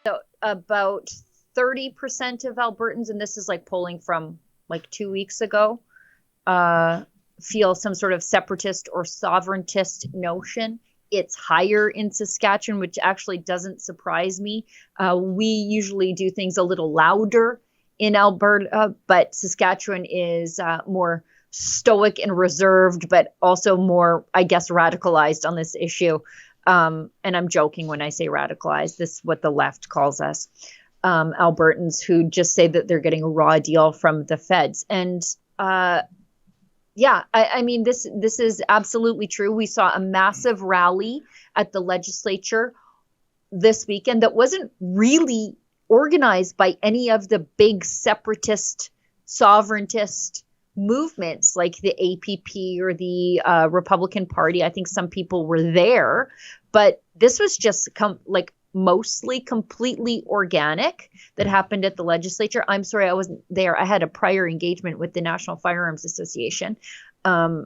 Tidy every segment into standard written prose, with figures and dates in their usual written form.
So about 30% of Albertans, and this is like polling from like 2 weeks ago, feel some sort of separatist or sovereigntist notion. It's higher in Saskatchewan, which actually doesn't surprise me. We usually do things a little louder in Alberta, but Saskatchewan is more stoic and reserved, but also more, I guess, radicalized on this issue. And I'm joking when I say radicalized. This is what the left calls us. Albertans who just say that they're getting a raw deal from the feds. And I mean, this is absolutely true. We saw a massive rally at the legislature this weekend that wasn't really organized by any of the big separatist, sovereigntist movements like the APP or the Republican Party. I think some people were there, but this was just mostly completely organic that happened at the legislature. I'm sorry, I wasn't there. I had a prior engagement with the National Firearms Association. This,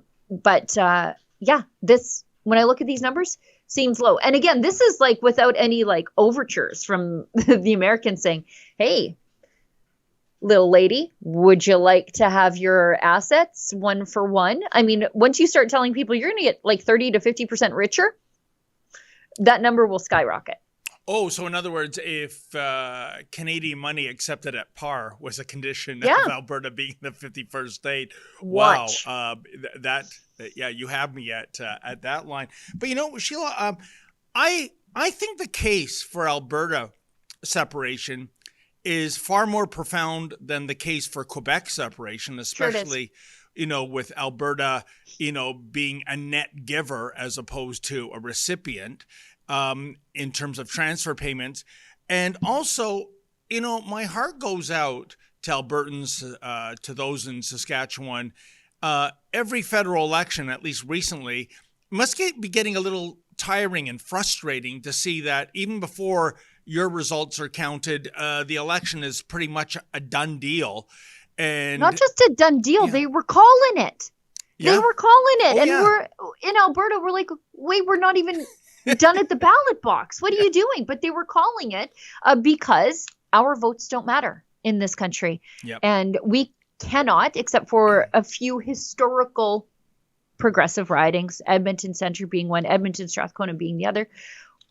when I look at these numbers, seems low. And again, this is like without any like overtures from the Americans saying, hey, little lady, would you like to have your assets 1-for-1? I mean, once you start telling people you're going to get like 30 to 50% richer, that number will skyrocket. Oh, so in other words, if Canadian money accepted at par was a condition of Alberta being the 51st state, Watch. Wow, you have me at that line. But you know, Sheila, I think the case for Alberta separation is far more profound than the case for Quebec separation, especially, with Alberta, being a net giver as opposed to a recipient. In terms of transfer payments. And also, my heart goes out to Albertans, to those in Saskatchewan. Every federal election, at least recently, must be getting a little tiring and frustrating to see that even before your results are counted, the election is pretty much a done deal. And not just a done deal, they were calling it. Yeah. They were calling it. We're in Alberta, we're like, wait, we're not even done at the ballot box. What are you doing? But they were calling it because our votes don't matter in this country. Yep. And we cannot, except for a few historical progressive ridings, Edmonton Centre being one, Edmonton Strathcona being the other,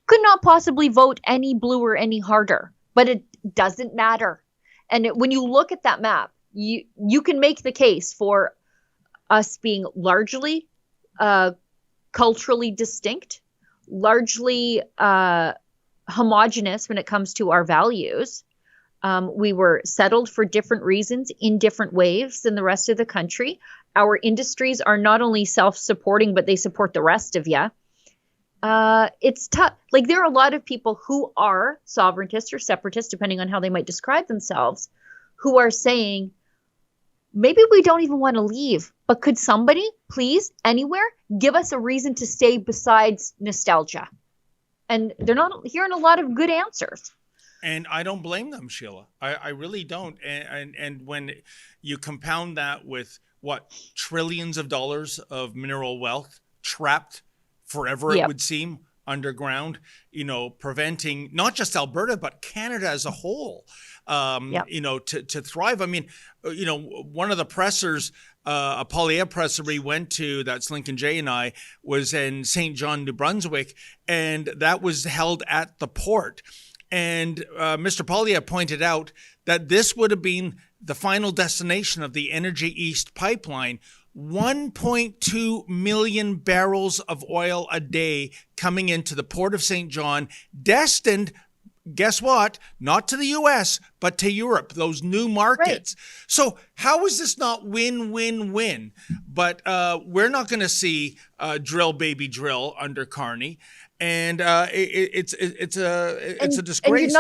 could not possibly vote any bluer, any harder. But it doesn't matter. And when you look at that map, you can make the case for us being largely culturally distinct, largely homogenous when it comes to our values. We were settled for different reasons in different waves than the rest of the country. Our industries are not only self-supporting, but they support the rest of you. It's tough. Like, there are a lot of people who are sovereigntists or separatists, depending on how they might describe themselves, who are saying, maybe we don't even want to leave, but could somebody please anywhere give us a reason to stay besides nostalgia? And they're not hearing a lot of good answers. And I don't blame them, Sheila. I really don't. And when you compound that with trillions of dollars of mineral wealth trapped forever, it would seem, underground, preventing not just Alberta, but Canada as a whole, to thrive. I mean, one of the pressers, a Polia presser we went to, that's Lincoln J and I, was in St. John, New Brunswick, and that was held at the port. And Mr. Polia pointed out that this would have been the final destination of the Energy East pipeline. 1.2 million barrels of oil a day coming into the port of St. John, destined, guess what? Not to the U.S., but to Europe, those new markets. Right. So how is this not win-win-win? But we're not going to see drill, baby, drill under Carney. And it's a disgrace.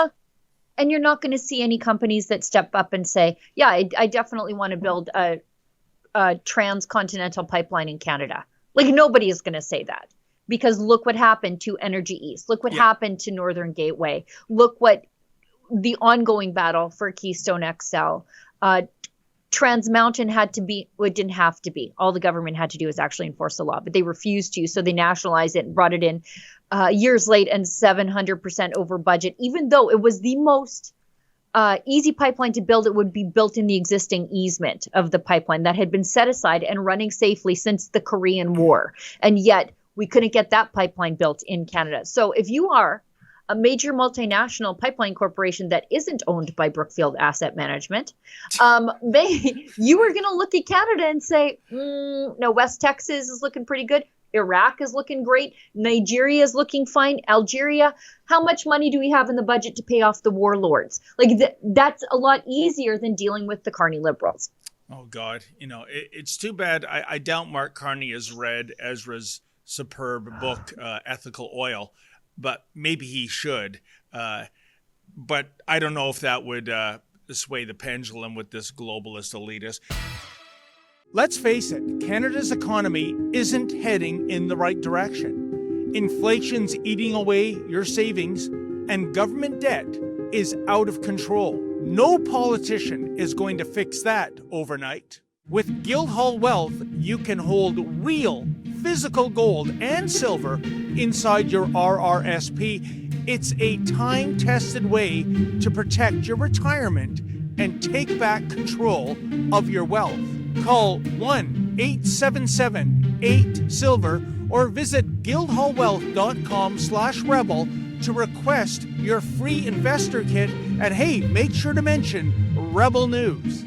And you're not going to see any companies that step up and say, yeah, I definitely want to build a transcontinental pipeline in Canada. Like, nobody is going to say that, because look what happened to Energy East. Look what happened to Northern Gateway. Look what the ongoing battle for Keystone XL. Trans Mountain had to be, well, it didn't have to be. All the government had to do was actually enforce the law, but they refused to. So they nationalized it and brought it in years late and 700% over budget, even though it was the most easy pipeline to build. It would be built in the existing easement of the pipeline that had been set aside and running safely since the Korean War. And yet we couldn't get that pipeline built in Canada. So if you are a major multinational pipeline corporation that isn't owned by Brookfield Asset Management, you are going to look at Canada and say, no, West Texas is looking pretty good. Iraq is looking great. Nigeria is looking fine. Algeria, how much money do we have in the budget to pay off the warlords? Like that's a lot easier than dealing with the Carney Liberals. Oh, God. It's too bad. I doubt Mark Carney has read Ezra's superb book, Ethical Oil, but maybe he should. But I don't know if that would sway the pendulum with this globalist elitist. Let's face it, Canada's economy isn't heading in the right direction. Inflation's eating away your savings, and government debt is out of control. No politician is going to fix that overnight. With Guildhall Wealth, you can hold real physical gold and silver inside your RRSP. It's a time-tested way to protect your retirement and take back control of your wealth. Call 1-877-8-SILVER or visit guildhallwealth.com/rebel to request your free investor kit. And hey, make sure to mention Rebel News.